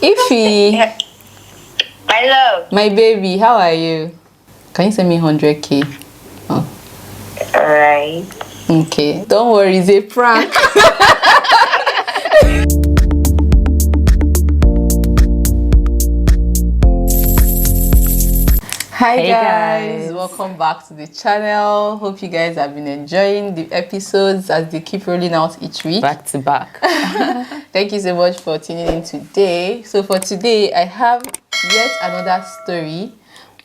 Ify, My love. my baby, how are you? Can you send me 100k? Oh, Alright. okay. Don't worry, it's a prank. Hi Hey guys, guys. welcome back to the channel. Hope you guys have been enjoying the episodes as they keep rolling out each week. Back to back. Thank you so much for tuning in today. So for today, I have yet another story,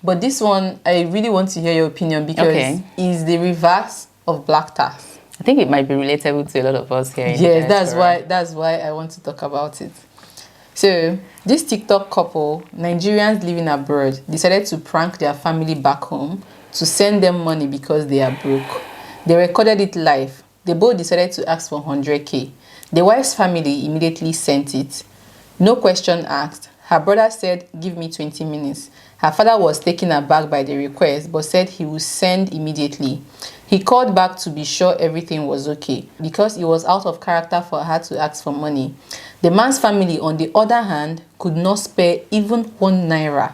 but this one I really want to hear your opinion because it's the reverse of black tax. I think it might be relatable to a lot of us here. In Yes, the that's why I want to talk about it. So this TikTok couple, Nigerians living abroad, decided to prank their family back home to send them money because they are broke. They recorded it live. They both decided to ask for 100k. The wife's family immediately sent it. No question asked. Her brother said, "Give me 20 minutes." Her father was taken aback by the request but said he would send immediately. He called back to be sure everything was okay because it was out of character for her to ask for money. The man's family, on the other hand, could not spare even 1 naira.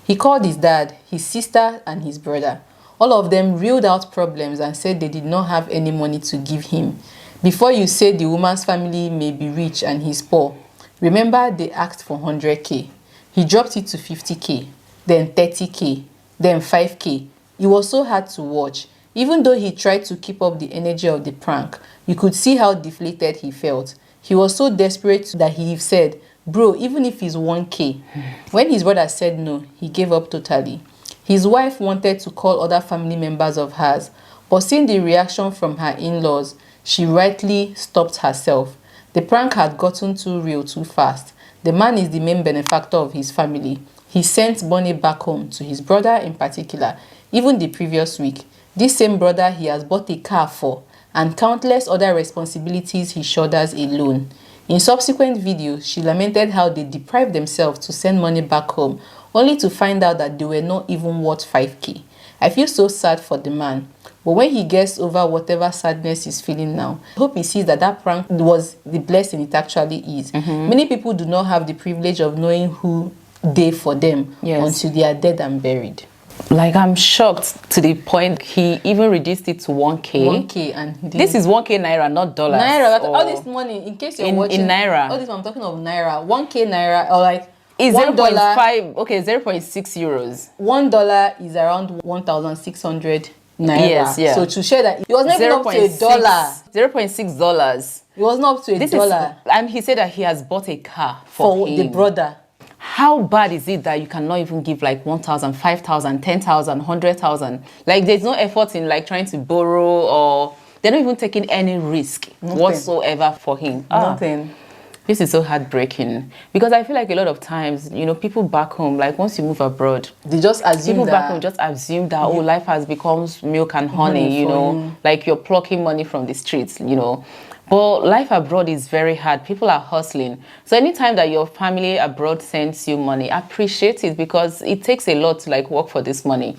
He called his dad, his sister, and his brother. All of them reeled out problems and said they did not have any money to give him. Before you say the woman's family may be rich and he's poor, remember they asked for 100k. He dropped it to 50k, then 30k, then 5k. It was so hard to watch. Even though he tried to keep up the energy of the prank, you could see how deflated he felt. He was so desperate that he said, "Bro, even if it's 1k. When his brother said no, he gave up totally. His wife wanted to call other family members of hers, but seeing the reaction from her in-laws, she rightly stopped herself. The prank had gotten too real too fast. The man is the main benefactor of his family. He sent money back home to his brother in particular, even the previous week. This same brother he has bought a car for, and countless other responsibilities he shoulders alone. In subsequent videos, she lamented how they deprived themselves to send money back home, only to find out that they were not even worth 5k. I feel so sad for the man, but when he gets over whatever sadness he's feeling now, I hope he sees that that prank was the blessing it actually is. Many people do not have the privilege of knowing who they for them until they are dead and buried. Like, I'm shocked to the point he even reduced it to 1k. 1k, and this is 1k naira, not dollars. Naira, all this money, in case you're watching. In naira. All this I'm talking of naira. 1k naira, or like is $1. 0.5, okay, 0.6 euros. $1 is around 1,600 naira. Yes, yeah. So to share that, it was not even up to $1. $0.6. It was not up to $1. And he said that he has bought a car for him. The brother. How bad is it that you cannot even give like 1,000, 5,000, 10,000, 100,000? Like, there's no effort in like trying to borrow, or they're not even taking any risk whatsoever for him. Nothing. This is so heartbreaking because I feel like a lot of times, you know, people back home, like once you move abroad, they just assume people back home just assume that, oh, life has become milk and honey, you know, like you're plucking money from the streets, you know. But life abroad is very hard. People are hustling. So anytime that your family abroad sends you money, appreciate it because it takes a lot to like work for this money.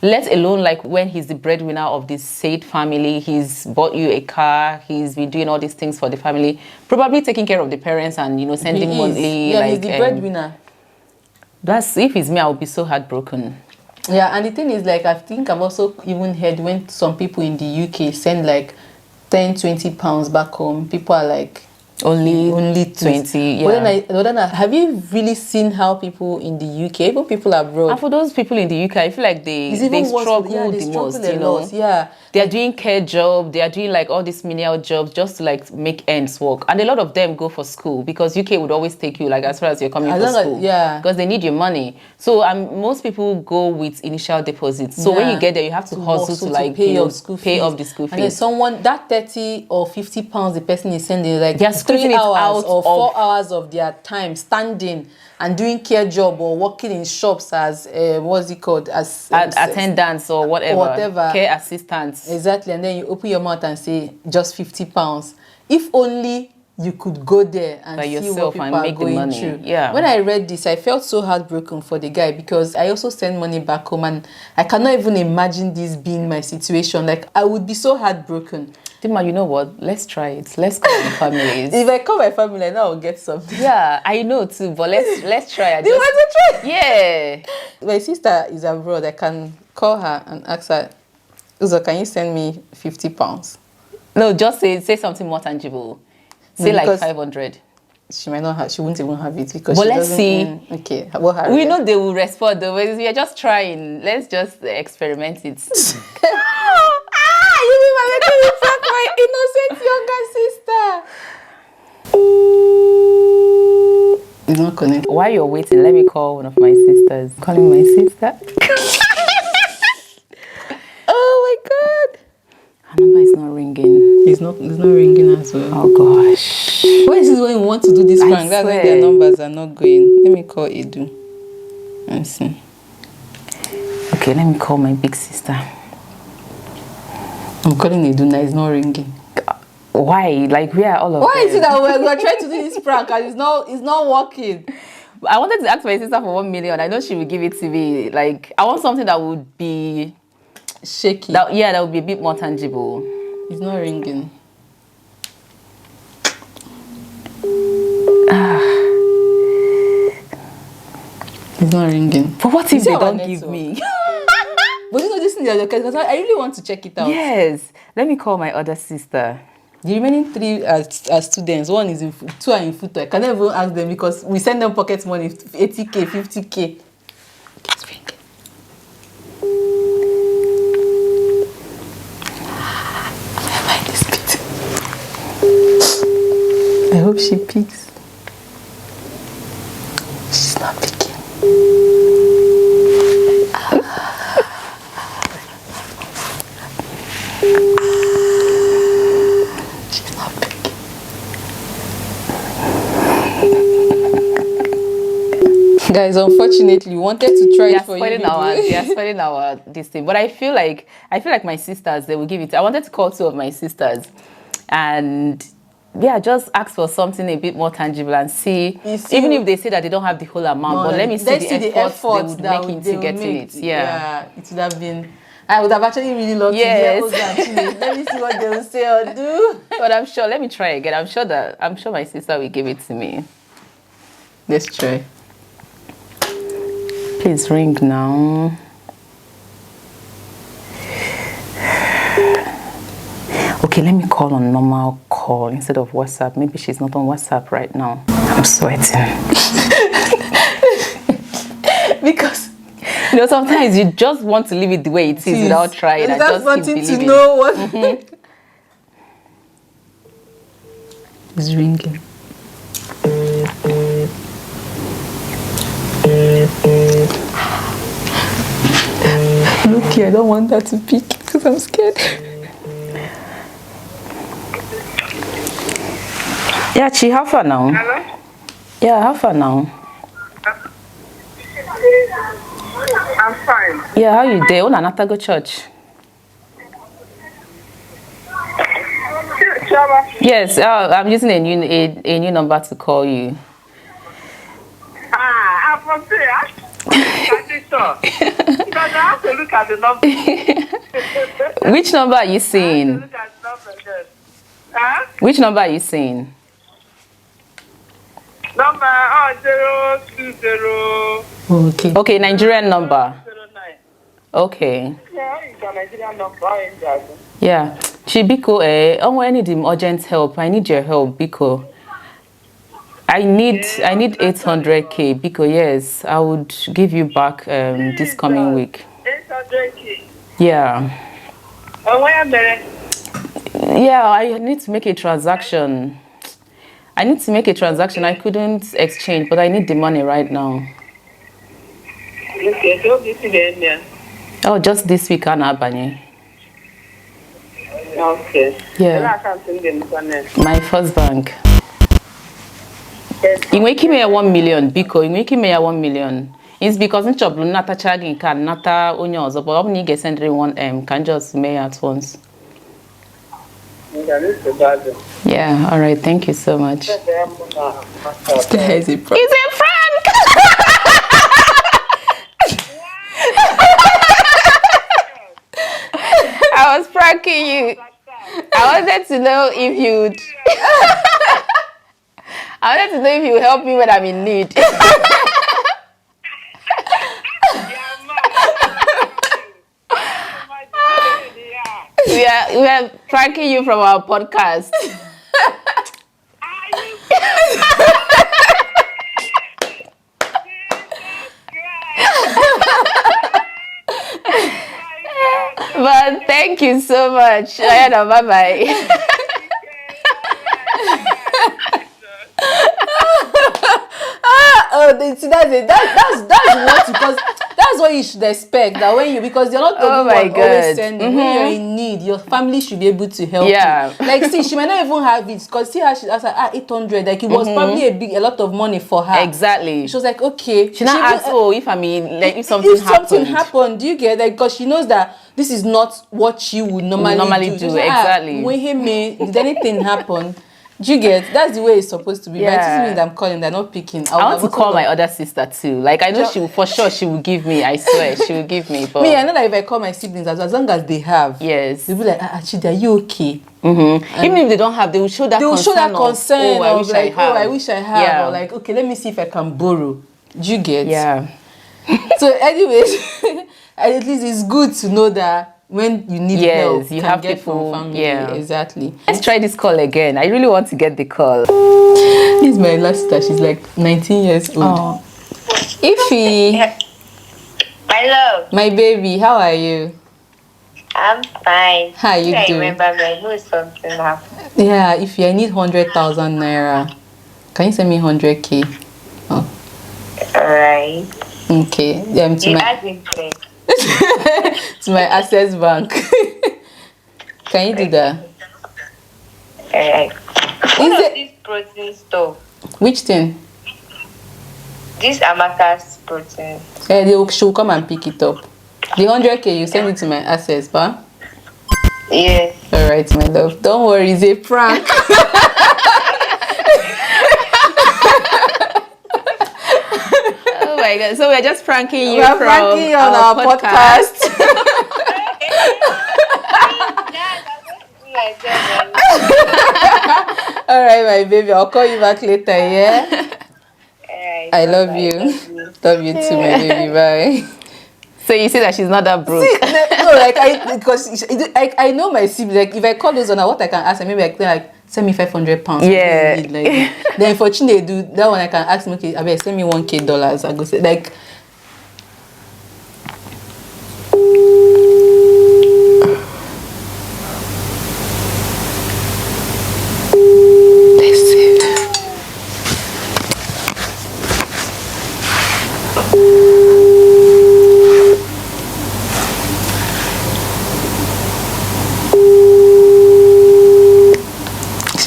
Let alone like when he's the breadwinner of this said family, he's bought you a car, he's been doing all these things for the family, probably taking care of the parents and, you know, sending money. Yeah, like, he's the breadwinner. That's, if it's me, I would be so heartbroken. Yeah, and the thing is, like, I think I've also even heard when some people in the UK send like 10-20 pounds back home, people are like only 20. Yeah. But then have you really seen how people in the UK, even people abroad, and for those people in the UK, I feel like they struggle the most, you know. Yeah, they are doing care job, they are doing like all these menial jobs just to like make ends work, and a lot of them go for school because UK would always take you like as far as you're coming for school, because they need your money. So most people go with initial deposits. So when you get there, you have to hustle to like pay off the school fees. And then someone that 30 or 50 pounds the person is sending, like, they're 3 hours or 4 hours of their time standing and doing care job or working in shops as what's it called, as attendants or whatever, care assistants. Exactly. And then you open your mouth and say just 50 pounds. If only you could go there and By see what yourself people and are make the going money. through. Yeah. When I read this, I felt so heartbroken for the guy because I also send money back home and I cannot even imagine this being my situation. Like, I would be so heartbroken. Dima, you know what? Let's try it. Let's call our families. If I call my family, I know I'll get something. Yeah, I know too, but let's try. Do you want to try? Yeah. My sister is abroad. I can call her and ask her, Uzo, can you send me £50? No, just say something more tangible. Say No, like because 500. she might not have. She won't even have it because. But she let's doesn't, see. Okay, what her? We know they will respond though. But we are just trying. Let's just experiment it. You will making me fuck my innocent younger sister. It's not connected. While you're waiting, let me call one of my sisters. Calling my sister. Oh my god. Her number is not ringing. It's not ringing as well. Oh gosh. Why is this when we want to do this I prank? That's when swear. their numbers are not going. Let me call Edu and see. Okay, let me call my big sister. I'm calling Edu now, it's not ringing. Why? Like, we are all of Why them. is it that we're trying to do this prank and it's not working? I wanted to ask my sister for 1 million. I know she would give it to me. Like, I want something that would be Shaky. that would be a bit more tangible. It's not ringing. It's not ringing. But what if You see they our don't network? give me? But you know this thing because I really want to check it out. Yes. Let me call my other sister. The remaining 3 are students. One is 2 are in Futo. I cannot even ask them because we send them pocket money, 80k, 50k. It's ringing. Am I this bit? I hope she picks. She's not picking. She's not picking. Guys, unfortunately, we wanted to try it for you. They are spoiling our this thing. But I feel like my sisters, they will give it. I wanted to call 2 of my sisters and yeah, just ask for something a bit more tangible and see, even if they say that they don't have the whole amount, but let me see the effort they would make into getting it. Yeah, it would have been. I would have actually really loved to hear Oza and Chile. Let me see what they will say or do. But I'm sure. Let me try again. I'm sure my sister will give it to me. Let's try. Please ring now. Okay, let me call on normal call instead of WhatsApp. Maybe she's not on WhatsApp right now. I'm sweating. Because you know, sometimes you just want to leave it the way it is without trying. I just wanting keep to believing. know what. It's ringing. Look here, I don't want her to pick because I'm scared. Yeah, Chi, how far now? Hello? Yeah, how far now? I'm fine. Yeah, how you there? Una nata go church? Shaba. Yes, I'm using a new number to call you. I'm from there. Because I have to look at the number. Which number are you seeing? Look at the number there. Huh? Which number are you seeing? Number 020. Okay. Okay, Nigerian number. 09. Okay. Yeah, it's a Nigerian number in that. Yeah. Chibiko, I need urgent help. I need your help, Biko. I need 800k, Biko. Yes, I would give you back this coming week. 800k. Yeah. Oh, where am I? Yeah, I need to make a transaction. I couldn't exchange, but I need the money right now. Okay, so this is the end. Oh, just this week, Anna Abanye. Okay. Yeah. Yes. My first bank. In making me 1 million, Biko, in making me 1 million. It's because in Choblu Nata Chagin can Nata Unyo's, but I'm going to send 1M, can just mail at once. Yeah, all right. Thank you so much. This guy is a pro. It's a prank! I was pranking you. I wanted to know if you'd... I wanted to know if you help me when I'm in need. We are pranking you from our podcast. But thank you so much. Bye bye. That's it. That's what, because that's what you should expect. That when you, because you're not the Oh only my one God. always sending. When you're in need, your family should be able to help Yeah. you. Like, see, she might not even have it, because see how she asked, like, 800. Like, it was probably a lot of money for her. Exactly. She was like, okay. She now asked, if I mean, like, if something happened. Do you get that? Because she knows that this is not what she would normally do. She was like, exactly. Did anything happen? Do you get? That's the way it's supposed to be. Yeah. But it doesn't mean that I'm calling, they're not picking. I want to call my other sister too. Like, I know she will, for sure she will give me. I swear she will give me. But me, I know that if I call my siblings, as long as they have, yes, they'll be like, Chidi, are you okay? Even if they don't have, they will show that. They will show that concern. I wish I have. I wish I have. Yeah. Or like, okay, let me see if I can borrow. Do you get? Yeah. So, anyways, at least it's good to know that when you need help, you have get people. from family. Yeah, exactly. Let's try this call again. I really want to get the call. This is my last sister. She's like 19 years old. Oh. Ify, My love, my baby, how are you? I'm fine. How you I doing? remember me. I know something happened. Yeah, if I need 100,000 naira, can you send me 100k? Oh, Alright. okay. To You my had me play. to my access bank. Can you do that? Alright. Is What it- of this protein stuff? Which thing? This Amaka's protein. She'll come and pick it up. The 100k, you send it to my access, ba? Yeah. All right, my love. Don't worry, it's a prank. Oh my God! So we're just pranking you We're from pranking you on our podcast. All right, my baby. I'll call you back later, yeah? Alright, I love bye-bye. you. Love you too, my baby. Bye. So you see that she's not that broke. No, like I know my siblings. Like if I call those on, what I can ask them, maybe like send me 500 pounds. Yeah. Like then unfortunately they do that one. I can ask them, okay, I bet send me $1,000. I go say like. Let's see.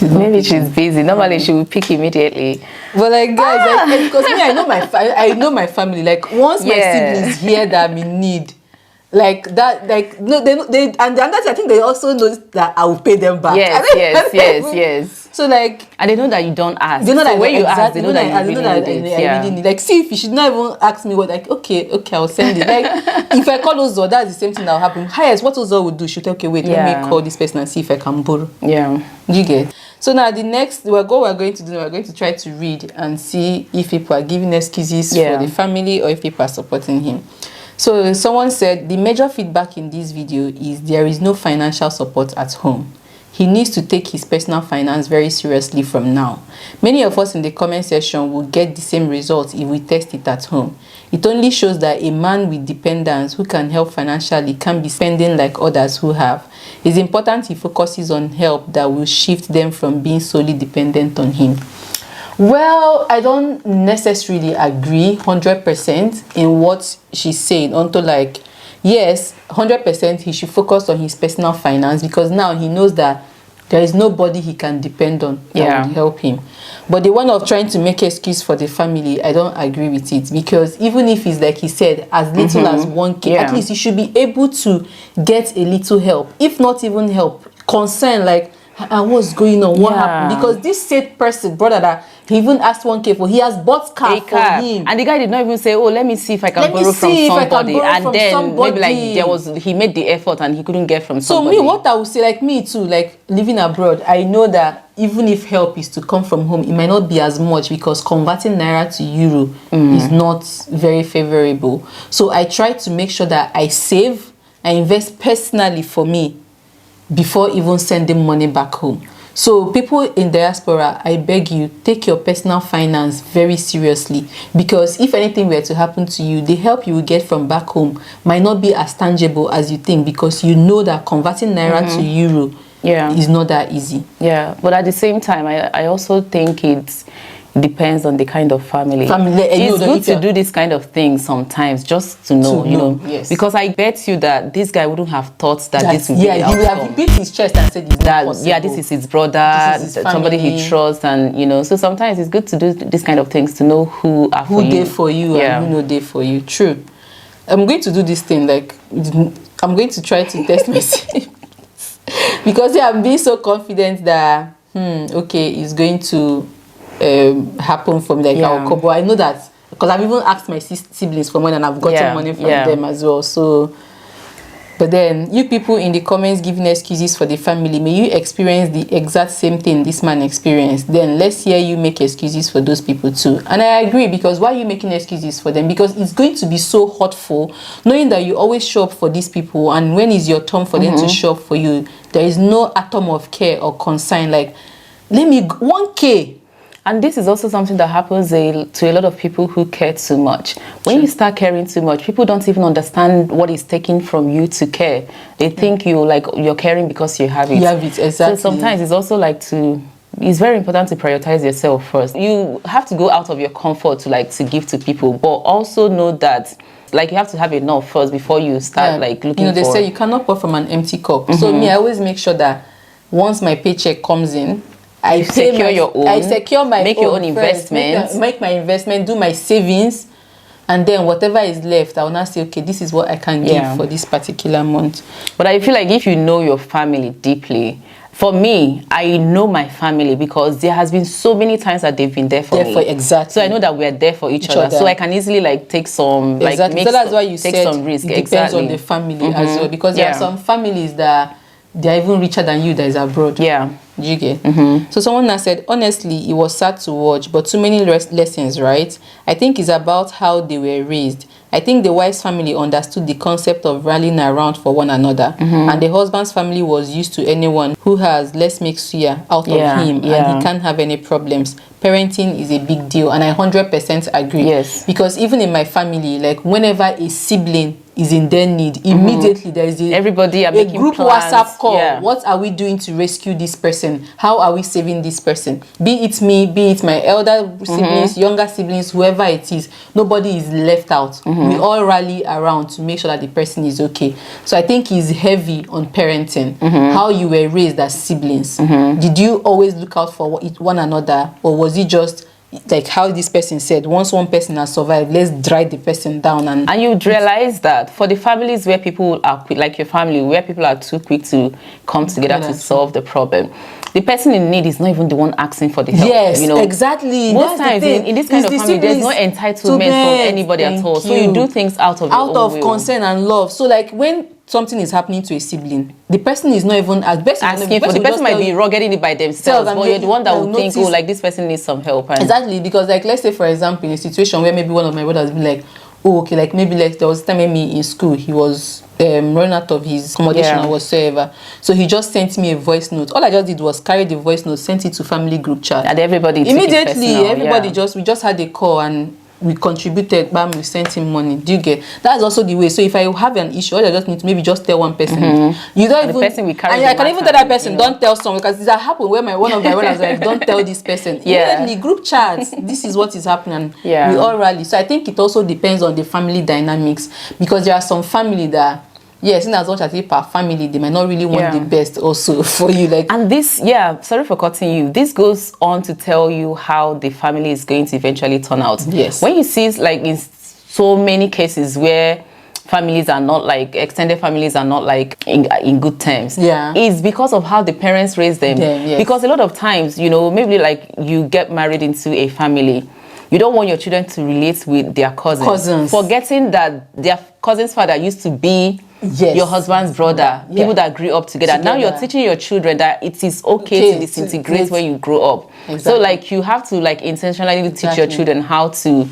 Maybe she's busy. Normally she will pick immediately. But like guys, because me, I know my family. Like once my siblings hear that I'm in need, like that, like no, they and that's I think they also know that I will pay them back. Yes. So like, And they know that you don't ask. they know so that when you exactly, ask, they know that you really I need it. Yeah. really need. Like, see if you should not even ask me what. Like, okay, I'll send it. Like, if I call Ozo, that's the same thing that will happen. Highest, what Ozo would do? She'll tell, okay, wait, let me call this person and see if I can borrow. Yeah. Do you get? So now the next we're going to try to read and see if people are giving excuses for the family or if people are supporting him. So someone said the major feedback in this video is there is no financial support at home. He needs to take his personal finance very seriously from now. Many of us in the comment section will get the same results if we test it at home. It only shows that a man with dependents who can help financially can be spending like others who have. It's important he focuses on help that will shift them from being solely dependent on him. Well, I don't necessarily agree 100% in what she's saying. Until like, yes, 100% he should focus on his personal finance because now he knows that there is nobody he can depend on that would help him. But the one of trying to make excuse for the family, I don't agree with it because even if it's like he said, as little as 1K, at least he should be able to get a little help. If not even help, concern like, and what's going on, what Yeah. happened, because this said person, brother, that he even asked 1K for, he has bought car for him, and the guy did not even say, oh, let me see if I can borrow from somebody, and then maybe like he made the effort and he couldn't get from somebody. So me, what I would say, like me too, like living abroad, I know that even if help is to come from home, it might not be as much, because converting naira to euro is not very favorable. So I try to make sure that I save, I invest personally for me before even sending money back home. So people in diaspora, I beg you, take your personal finance very seriously, because if anything were to happen to you, the help you will get from back home might not be as tangible as you think, because you know that converting naira to euro is not that easy. Yeah, but at the same time, I also think it depends on the kind of family. It's good to do this kind of thing sometimes, just to know, you know. Yes. Because I bet you that this guy wouldn't have thought that this would be he would have beat his chest and said it's not possible. Yeah, this is his brother, this is his somebody he trusts, and you know. So sometimes it's good to do this kind of things to know who are for you. Who there for you and who no there for you. True. I'm going to do this thing, like I'm going to try to test myself. Because I'm being so confident that okay, it's going to happen for me, like our couple. I know that because I've even asked my siblings for money and I've gotten money from them as well. So, but then you people in the comments giving excuses for the family, may you experience the exact same thing this man experienced. Then let's hear you make excuses for those people too. And I agree, because why are you making excuses for them? Because it's going to be so hurtful knowing that you always show up for these people, and when is your turn for them to show up for you, there is no atom of care or concern. Like, let me 1K. And this is also something that happens to a lot of people who care too much. When you start caring too much, people don't even understand what is taken from you to care. They think you're caring because you have it. You have it, exactly. So sometimes it's also it's very important to prioritize yourself first. You have to go out of your comfort to give to people, but also know that you have to have enough first before you start looking for. They say you cannot pour from an empty cup. So me, I always make sure that once my paycheck comes in, I secure your own. I secure my make your own investments. Make my investment, do my savings, and then whatever is left, I will now say, okay, this is what I can give for this particular month. But I feel like if you know your family deeply, for me, I know my family because there has been so many times that they've been there for me. Exactly. So I know that we are there for each other. So I can easily take some exactly. So that's why you take said some risk. It depends on the family as well, because there are some families that they are even richer than you that is abroad. Yeah. Do you get? So someone has said, honestly, it was sad to watch, but too many lessons, right? I think it's about how they were raised. I think the wife's family understood the concept of rallying around for one another, and the husband's family was used to anyone who has let's make suya out of him, and he can't have any problems. Parenting is a big deal, and I 100% agree. Yes. Because even in my family, whenever a sibling is in their need, immediately there is a group plans. WhatsApp call. What are we doing to rescue this person? How are we saving this person? Be it me, be it my elder siblings, younger siblings, whoever it is, nobody is left out. We all rally around to make sure that the person is okay. So I think it's heavy on parenting, how you were raised as siblings. Did you always look out for one another, or was it just like how this person said, once one person has survived, let's drag the person down? And you'd realize that for the families where people are quick, like your family, where people are too quick to come together to solve the problem, the person in need is not even the one asking for the help. Yes, exactly. Most times in this kind of family, there's no entitlement from anybody at all. So you do things out of your own will. Concern and love. So when something is happening to a sibling, the person is not even asking for. The person might be getting it by themselves, but you're the one that will think, this person needs some help. Exactly, because let's say for example, in a situation where maybe one of my brothers be like, oh, okay, maybe there was a time maybe in school he was running out of his accommodation or whatsoever, so he just sent me a voice note. All I just did was carry the voice note, sent it to family group chat, and everybody immediately everybody we just had a call and we contributed, bam, we sent him money. Do you get? That's also the way. So if I have an issue, all I just need to maybe just tell one person. You don't and even. The person we carry and I can even tell that person, don't tell someone, because this happened where one of my brothers like, don't tell this person. Immediately group chats. This is what is happening. We all rally. So I think it also depends on the family dynamics, because there are some family that, yes, in as much as per family, they might not really want the best also for you. And this, sorry for cutting you. This goes on to tell you how the family is going to eventually turn out. Yes. When you see in so many cases where families are not like extended families are not like in good terms, Yeah. is because of how the parents raise them. Yes. Because a lot of times, you know, maybe like you get married into a family, you don't want your children to relate with their cousins, forgetting that their cousin's father used to be your husband's brother, people that grew up together. Now you're teaching your children that it is okay to disintegrate when you grow up. So like you have to like intentionally teach your children how to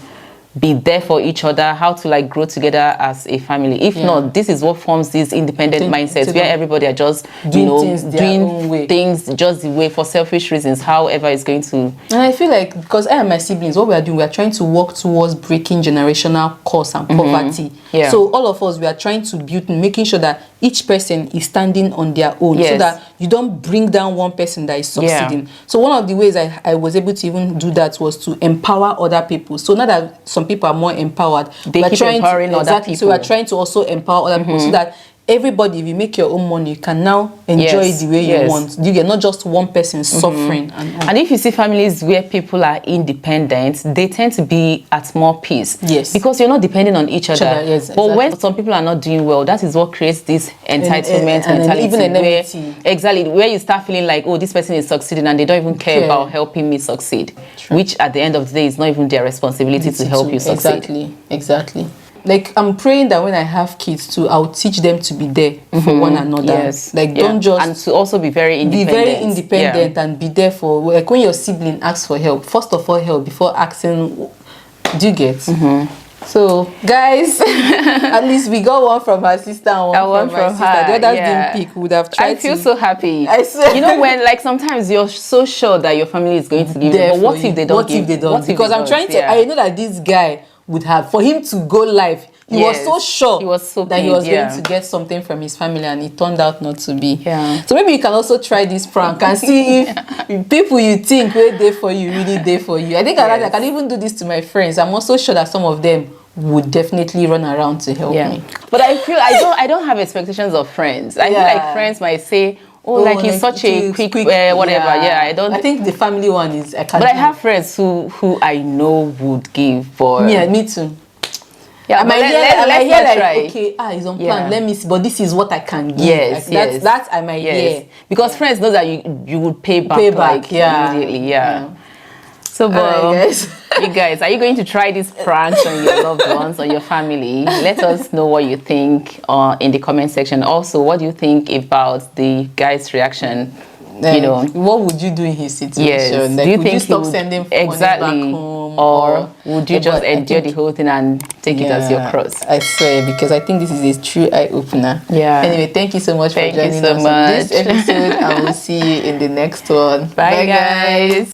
be there for each other, how to like grow together as a family. If not, this is what forms these independent mindsets where everybody are just doing things just the way for selfish reasons, however it's going to. And I feel like because I and my siblings, what we are doing, we are trying to work towards breaking generational curse and poverty. So all of us, we are trying to build, making sure that each person is standing on their own, so that you don't bring down one person that is succeeding. So one of the ways I was able to even do that was to empower other people. So now that some people are more empowered, they keep empowering other people. So we're trying to also empower other people so that everybody, if you make your own money, you can now enjoy it the way you want. You get not just one person suffering. And if you see families where people are independent, they tend to be at more peace. Because you're not depending on each other. But when some people are not doing well, that is what creates this entitlement mentality. Even enmity. Where you start feeling like, oh, this person is succeeding and they don't even care about helping me succeed. Which at the end of the day is not even their responsibility to help you succeed. Exactly. Like, I'm praying that when I have kids too, I'll teach them to be there for one another. Like, don't just... And to also be very independent. Be very independent and be there for... Like, when your sibling asks for help, first of all, help before asking... Do you get? So, guys, at least we got one from her sister and one from my sister. The others didn't pick. Would have tried to... I feel so happy. I swear. You know, when, like, sometimes you're so sure that your family is going to give you, but what if they don't What if they don't? Because I'm trying to... I know that this guy would have, for him to go live, he was so sure that he was going to get something from his family, and it turned out not to be. So maybe you can also try this prank and see if people you think were there for you really there for you. I think I can even do this to my friends. I'm also sure that some of them would definitely run around to help me. But I feel I don't have expectations of friends. I feel like friends might say, oh, like he's such a quick whatever. I don't. I think the family one is. But I have friends who I know would give. But me too. Yeah, I might hear like, try. Okay, it's on plan. Let me see. But this is what I can give. That I might hear. Because friends know that you would pay back like, immediately. So, you guys, are you going to try this prank on your loved ones or your family? Let us know what you think in the comment section. Also, what do you think about the guy's reaction? You know, what would you do in his situation? Like, do you would think you stop sending money back home, or would you just endure the whole thing and take it as your cross? I swear, because I think this is a true eye opener. Anyway, thank you so much for joining us on this episode, and we'll see you in the next one. Bye guys.